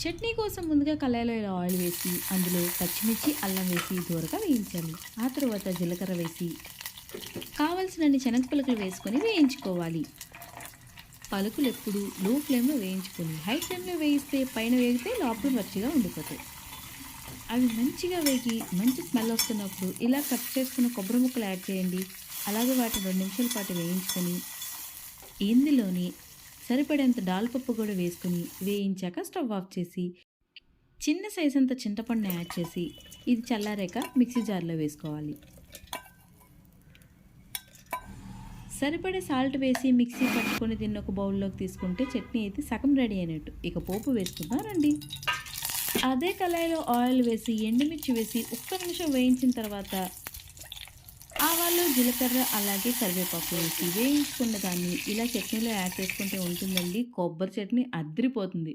చట్నీ కోసం ముందుగా కళాయిలో ఇలా ఆయిల్ వేసి అందులో పచ్చిమిర్చి అల్లం వేసి దూరగా వేయించాలి. ఆ తర్వాత జీలకర్ర వేసి కావలసినన్ని శనగ పలుకులు వేసుకొని వేయించుకోవాలి. పలుకులు ఎప్పుడు లో ఫ్లేమ్లో వేయించుకొని హై ఫ్లేమ్లో వేయిస్తే పైన వేగితే లోపల పచ్చిగా ఉండిపోతాయి. అవి మంచిగా వేగి మంచి స్మెల్ వస్తున్నప్పుడు ఇలా కట్ చేసుకున్న కొబ్బరి ముక్కలు యాడ్ చేయండి. అలాగే వాటిని 2 నిమిషాల పాటు వేయించుకొని ఇందులోని సరిపడేంత పప్పు కూడా వేసుకొని వేయించాక స్టవ్ ఆఫ్ చేసి చిన్న సైజ్ అంత చింతపండుని యాడ్ చేసి ఇది చల్లారాక మిక్సీ జార్లో వేసుకోవాలి. సరిపడే సాల్ట్ వేసి మిక్సీ పట్టుకొని దీన్ని ఒక బౌల్లోకి తీసుకుంటే చట్నీ అయితే సగం రెడీ అయినట్టు. ఇక పోపు వేసుకుందాం రండి. అదే కళాయిలో ఆయిల్ వేసి ఎండుమిర్చి వేసి ఒక్క నిమిషం వేయించిన తర్వాత ఆవాలు జీలకర్ర అలాగే కరివేపాకు వేసి వేయించుకున్న దాన్ని ఇలా చట్నీలో యాడ్ చేసుకుంటే ఉంటుందండి. కొబ్బరి చట్నీ అద్రిపోతుంది.